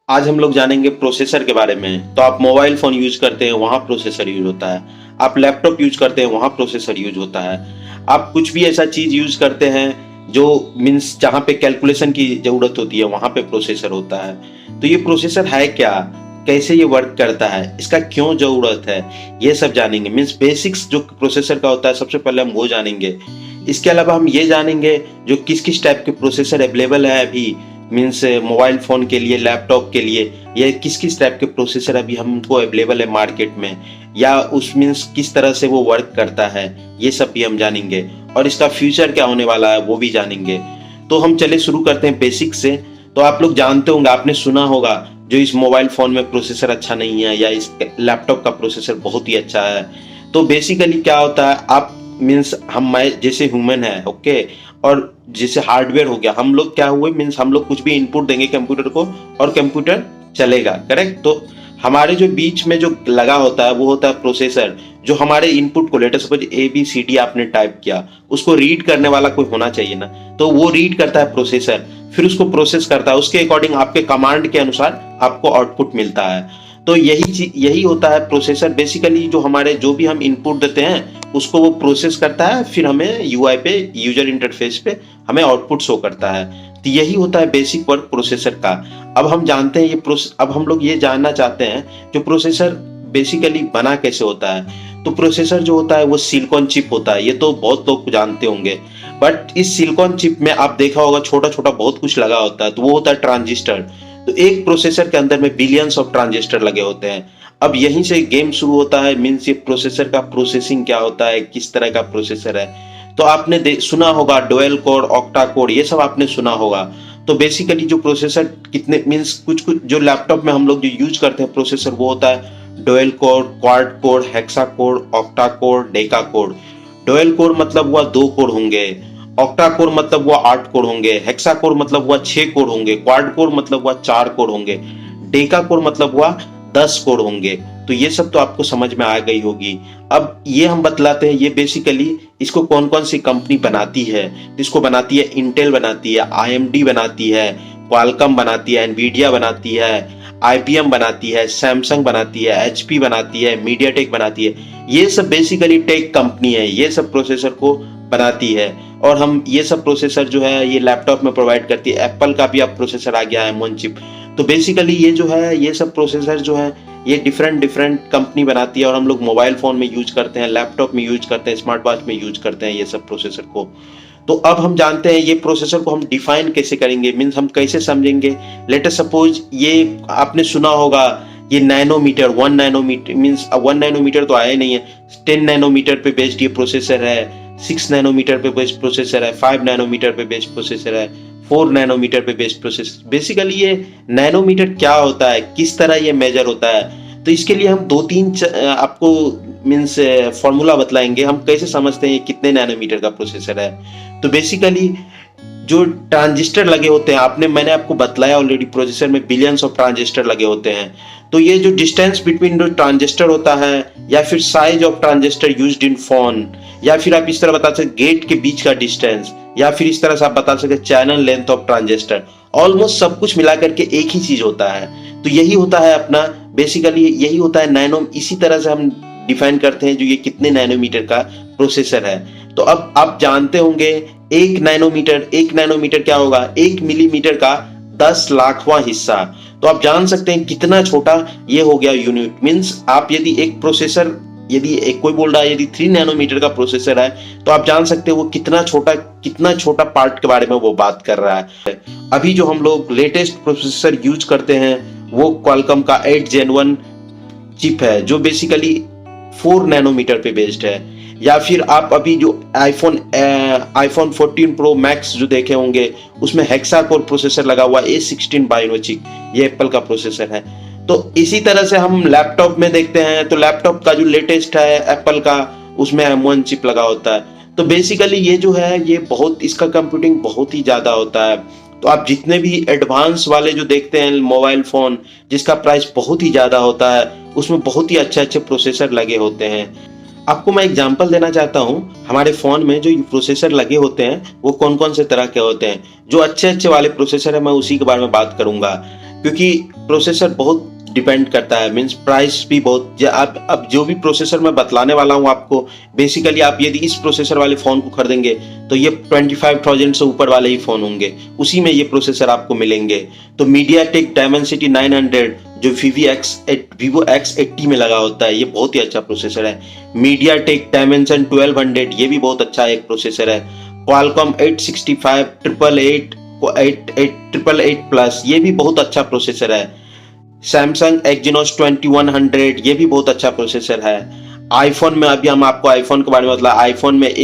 आज हम लोग जानेंगे प्रोसेसर के बारे में। तो आप मोबाइल फोन यूज करते हैं, वहां प्रोसेसर यूज होता है। आप लैपटॉप यूज करते हैं, वहां प्रोसेसर यूज होता है। आप कुछ भी ऐसा चीज यूज करते हैं जो मीन्स जहां पे कैलकुलेशन की जरूरत होती है, वहां पे प्रोसेसर होता है। तो ये प्रोसेसर है क्या, कैसे ये वर्क करता है, इसका क्यों जरूरत है, ये सब जानेंगे। मीन्स बेसिक्स जो प्रोसेसर का होता है सबसे पहले हम वो जानेंगे। इसके अलावा हम ये जानेंगे जो किस किस टाइप के प्रोसेसर अवेलेबल है अभी, मीन्स मोबाइल फोन के लिए, लैपटॉप के लिए, ये किस किस टाइप के प्रोसेसर अभी हमको अवेलेबल है मार्केट में, या उस मीन्स किस तरह से वो वर्क करता है, ये सब भी हम जानेंगे। और इसका फ्यूचर क्या होने वाला है वो भी जानेंगे। तो हम चले शुरू करते हैं बेसिक से। तो आप लोग जानते होंगे, आपने सुना होगा जो इस मोबाइल फोन में प्रोसेसर अच्छा नहीं है, या इस लैपटॉप का प्रोसेसर बहुत ही अच्छा है। तो बेसिकली क्या होता है, आप मीन्स हम जैसे ह्यूमन है, ओके, और जैसे हार्डवेयर हो गया, हम लोग क्या हुए, मीन्स हम लोग कुछ भी इनपुट देंगे कंप्यूटर को और कंप्यूटर चलेगा, करेक्ट। तो हमारे जो बीच में जो लगा होता है वो होता है प्रोसेसर, जो हमारे इनपुट को, लेटर सपोज ABCD आपने टाइप किया, उसको रीड करने वाला कोई होना चाहिए ना। तो वो रीड करता है प्रोसेसर, फिर उसको प्रोसेस करता है, उसके अकॉर्डिंग आपके कमांड के अनुसार आपको आउटपुट मिलता है। तो यही होता है प्रोसेसर। बेसिकली जो हमारे जो भी हम इनपुट देते हैं उसको वो प्रोसेस करता है, फिर हमें UI पे, यूजर इंटरफेस पे हमें आउटपुट शो करता है। तो यही होता है बेसिक वर्क प्रोसेसर का। अब हम जानते हैं अब हम लोग ये जानना चाहते हैं जो प्रोसेसर बेसिकली बना कैसे होता है। तो प्रोसेसर जो होता है वो सिलिकॉन चिप होता है, ये तो बहुत लोग जानते होंगे। बट इस सिलिकॉन चिप में आप देखा होगा छोटा छोटा बहुत कुछ लगा होता है, तो वो होता है ट्रांजिस्टर। तो एक प्रोसेसर के अंदर में बिलियंस ऑफ ट्रांजिस्टर लगे होते हैं। अब यहीं से गेम शुरू होता है, मीन्स ये प्रोसेसर का प्रोसेसिंग क्या होता है, किस तरह का प्रोसेसर है। तो आपने सुना होगा डुअल कोर, ऑक्टा कोर, ये सब आपने सुना होगा। तो बेसिकली जो प्रोसेसर कितने, मीन्स कुछ कुछ जो लैपटॉप में हम लोग जो यूज करते हैं प्रोसेसर, वो होता है dual core, quad core, hexa core, octa core, Deka core. Dual core मतलब हुआ 2 कोर होंगे, ऑक्टा कोर मतलब हुआ 8 कोर होंगे, हेक्सा कोर मतलब हुआ 6 कोर होंगे, क्वाड कोर मतलब हुआ 4 कोर होंगे, डेका कोर मतलब हुआ 10 कोर होंगे। तो ये सब तो आपको समझ में आ गई होगी। अब ये हम बतलाते हैं, ये बेसिकली इसको कौन कौन सी कंपनी बनाती है। इसको बनाती है इंटेल, बनाती है AMD, बनाती है क्वालकॉम, बनाती है एनवीडिया, बनाती है IBM, बनाती है सैमसंग, बनाती है HP, बनाती है मीडियाटेक, बनाती है। ये सब बेसिकली टेक कंपनी है, ये सब प्रोसेसर को बनाती है। और हम ये सब प्रोसेसर जो है ये लैपटॉप में प्रोवाइड करती है। एप्पल का भी अब प्रोसेसर आ गया है, M1 चिप। तो बेसिकली ये जो है, ये सब प्रोसेसर जो है ये डिफरेंट डिफरेंट कंपनी बनाती है, और हम लोग मोबाइल फोन में यूज करते हैं, लैपटॉप में यूज करते हैं, स्मार्ट वॉच में यूज करते हैं ये सब प्रोसेसर को। तो अब हम जानते हैं ये प्रोसेसर को हम डिफाइन कैसे करेंगे, मीन्स हम कैसे समझेंगे। लेट अस सपोज, ये आपने सुना होगा ये नैनोमीटर, 1 नैनोमीटर, मीन्स 1 नैनोमीटर तो आया नहीं है, 10 नैनोमीटर पे बेस्ड ये प्रोसेसर है, 6 नैनोमीटर पे बेस्ड प्रोसेसर है, 5 नैनोमीटर पे बेस्ड प्रोसेसर है, 4 नैनोमीटर पे बेस्ड प्रोसेसर। बेसिकली ये नैनोमीटर क्या होता है, किस तरह ये मेजर होता है, तो इसके लिए हम 2-3 आपको मीन्स फॉर्मूला बतलाएंगे, हम कैसे समझते हैं ये कितने नैनोमीटर का प्रोसेसर है। तो बेसिकली जो ट्रांजिस्टर लगे होते हैं, मैंने आपको बतलाया ऑलरेडी, प्रोसेसर में बिलियंस ऑफ ट्रांजिस्टर लगे होते हैं। तो ये जो डिस्टेंस बिटवीन जो ट्रांजिस्टर होता है, या फिर size of transistor used in phone, या फिर आप इस तरह बता सकते गेट के बीच का डिस्टेंस, या फिर इस तरह से आप बता सकते channel length of transistor, almost सब कुछ मिला करके एक ही चीज होता है। तो यही होता है अपना, बेसिकली यही होता है नैनो। इसी तरह से हम डिफाइन करते हैं जो ये कितने नैनोमीटर का प्रोसेसर है। तो अब आप जानते होंगे 1 नैनोमीटर क्या होगा, 1 मिलीमीटर का 10 लाखवां हिस्सा। तो आप जान सकते हैं कितना छोटा ये हो गया यूनिट। मीन्स आप यदि एक प्रोसेसर, यदि एक कोई बोल रहा है यदि 3 नैनोमीटर का प्रोसेसर है, तो आप जान सकते हैं वो कितना छोटा पार्ट के बारे में वो बात कर रहा है। अभी जो हम लोग लेटेस्ट प्रोसेसर यूज करते हैं वो क्वालकॉम का 8 Gen 1 चिप है, जो बेसिकली 4 नैनोमीटर पे बेस्ड है। या फिर आप अभी जो आईफोन 14 प्रो मैक्स जो देखे होंगे, उसमें हेक्सा कोर प्रोसेसर लगा हुआ A16 बाइनो चिप, ये एप्पल का प्रोसेसर है। तो इसी तरह से हम लैपटॉप में देखते हैं, तो लैपटॉप का जो लेटेस्ट है एप्पल का, उसमें M1 चिप लगा होता है। तो बेसिकली ये जो है ये बहुत, इसका कंप्यूटिंग बहुत ही ज्यादा होता है। तो आप जितने भी एडवांस वाले जो देखते हैं मोबाइल फोन, जिसका प्राइस बहुत ही ज्यादा होता है, उसमें बहुत ही अच्छे अच्छे प्रोसेसर लगे होते हैं। आपको मैं एग्जांपल देना चाहता हूं, हमारे फोन में जो प्रोसेसर लगे होते हैं वो कौन कौन से तरह के होते हैं। जो अच्छे अच्छे वाले प्रोसेसर है मैं उसी के बारे में बात करूंगा। क्योंकि प्रोसेसर बहुत डिपेंड करता है, मीन्स प्राइस भी बहुत। आप अब जो भी प्रोसेसर मैं बतलाने वाला हूँ आपको, बेसिकली आप यदि इस प्रोसेसर वाले फ़ोन को खरीदेंगे तो ये 25,000 से ऊपर वाले ही फ़ोन होंगे, उसी में ये प्रोसेसर आपको मिलेंगे। तो मीडियाटेक डायमेंसिटी 900 जो Vivo X80 में लगा होता है, ये बहुत ही अच्छा प्रोसेसर है। मीडियाटेक डायमेंशन 1200 ये भी बहुत अच्छा एक प्रोसेसर है। क्वालकॉम 865 888 प्लस ये भी बहुत अच्छा प्रोसेसर है। सैमसंग Exynos 2100 ये भी बहुत अच्छा प्रोसेसर है। आईफोन में अभी हम आपको आईफोन के बारे में मतलब आईफोन में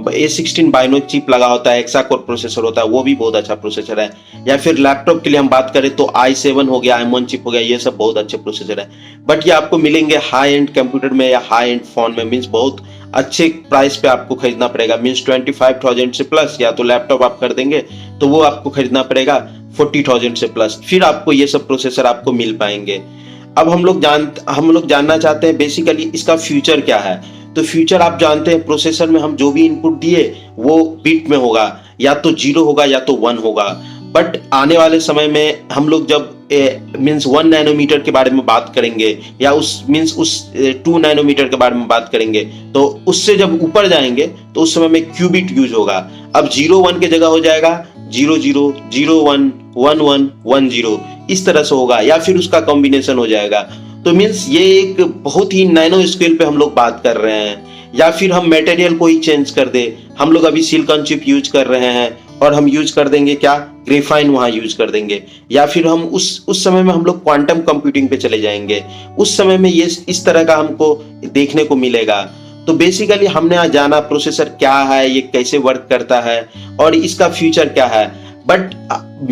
A16 बाइनो चिप लगा होता है, हेक्सा कोर प्रोसेसर होता है, वो भी बहुत अच्छा प्रोसेसर है। या फिर लैपटॉप के लिए हम बात करें तो i7 हो गया, i1 चिप हो गया, ये सब बहुत अच्छे प्रोसेसर है। बट ये आपको मिलेंगे हाई एंड कंप्यूटर में या हाई एंड फोन में, मीन्स बहुत अच्छे प्राइस पे आपको खरीदना पड़ेगा, मीन्स 25,000 से प्लस। या तो लैपटॉप आप कर देंगे तो वो आपको खरीदना पड़ेगा 40,000 से प्लस, फिर आपको ये सब प्रोसेसर आपको मिल पाएंगे। अब हम लोग जानना चाहते हैं बेसिकली इसका फ्यूचर क्या है। तो फ्यूचर आप जानते हैं प्रोसेसर में हम जो भी इनपुट दिए वो बिट में होगा, या तो 0 होगा या तो 1 होगा। बट आने वाले समय में हम लोग जब मीन्स 1 नैनोमीटर के बारे में बात करेंगे या उस 2 नैनोमीटर के बारे में बात करेंगे, तो उससे जब ऊपर जाएंगे तो उस समय में क्यूबिट यूज होगा। अब 0 1 की जगह हो जाएगा 0 0 0 1 1 1 1 0, इस तरह से होगा, या फिर उसका कॉम्बिनेशन हो जाएगा। तो मीन्स ये एक बहुत ही नैनो स्केल पे हम लोग बात कर रहे हैं। या फिर हम मटेरियल को ही चेंज कर दे, हम लोग अभी सिलिकॉन चिप यूज कर रहे हैं और हम यूज कर देंगे क्या, ग्रेफाइन वहां यूज कर देंगे। या फिर हम उस समय में हम लोग क्वांटम कंप्यूटिंग पे चले जाएंगे, उस समय में ये इस तरह का हमको देखने को मिलेगा। तो बेसिकली हमने आज जाना प्रोसेसर क्या है, ये कैसे वर्क करता है और इसका फ्यूचर क्या है। बट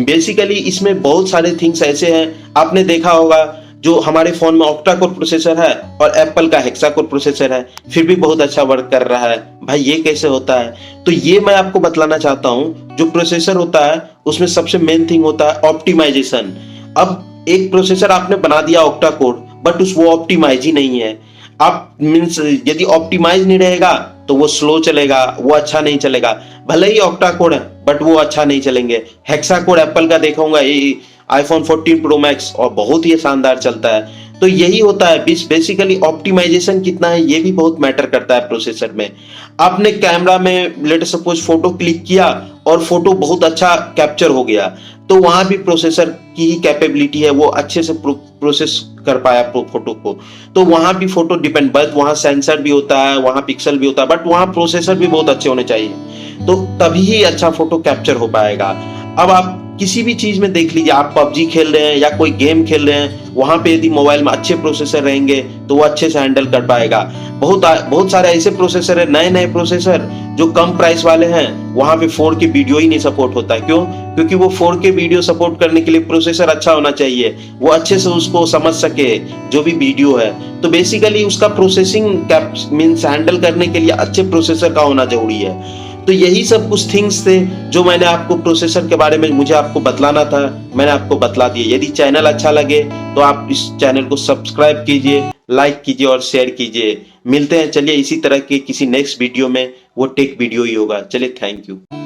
बेसिकली इसमें बहुत सारे थिंग्स ऐसे हैं, आपने देखा होगा जो हमारे फोन में ऑक्टा कोर प्रोसेसर है और एप्पल का हेक्सा कोर प्रोसेसर है, फिर भी बहुत अच्छा वर्क कर रहा है। भाई ये कैसे होता है? तो ये मैं आपको बतलाना चाहता हूँ, जो प्रोसेसर होता है उसमें सबसे मेन थिंग होता है ऑप्टिमाइजेशन। अब एक प्रोसेसर आपने बना दिया ऑक्टा कोर, बट वो ऑप्टिमाइज ही नहीं है। आप मीन्स यदि ऑप्टिमाइज नहीं रहेगा तो वो स्लो चलेगा, वो अच्छा नहीं चलेगा। भले ही ऑक्टा कोर है बट वो अच्छा नहीं चलेंगे। हेक्सा कोर एप्पल का देखा होगा आईफोन 14 प्रो मैक्स और बहुत ही शानदार चलता है। तो यही होता है बेसिकली ऑप्टिमाइजेशन कितना है ये भी बहुत मैटर करता है प्रोसेसर में। आपने कैमरा में लेट सपोज फोटो क्लिक किया और फोटो बहुत अच्छा कैप्चर हो गया, तो वहां भी प्रोसेसर की ही कैपेबिलिटी है, वो अच्छे से प्रोसेस कर पाया फोटो को। तो वहां भी फोटो डिपेंड, बट वहां सेंसर भी होता है, वहां पिक्सल भी होता है, बट वहां प्रोसेसर भी बहुत अच्छे होने चाहिए, तो तभी ही अच्छा फोटो कैप्चर हो पाएगा। अब आप किसी भी चीज में देख लीजिए, आप पबजी खेल रहे हैं या कोई गेम खेल रहे हैं, वहां पे यदि मोबाइल में अच्छे प्रोसेसर रहेंगे तो वो अच्छे से हैंडल कर पाएगा। बहुत सारे ऐसे प्रोसेसर है, नए प्रोसेसर जो कम प्राइस वाले हैं, वहां पे 4K वीडियो ही नहीं सपोर्ट होता है। क्यों? क्योंकि वो 4K वीडियो सपोर्ट करने के लिए प्रोसेसर अच्छा होना चाहिए, वो अच्छे से उसको समझ सके जो भी वीडियो है। तो बेसिकली उसका प्रोसेसिंग मीन्स हैंडल करने के लिए अच्छे प्रोसेसर का होना जरूरी है। तो यही सब कुछ थिंग्स थे जो मैंने आपको प्रोसेसर के बारे में मुझे आपको बतलाना था, मैंने आपको बतला दिया। यदि चैनल अच्छा लगे तो आप इस चैनल को सब्सक्राइब कीजिए, लाइक कीजिए और शेयर कीजिए। मिलते हैं चलिए इसी तरह के किसी नेक्स्ट वीडियो में, वो टेक वीडियो ही होगा। चलिए थैंक यू।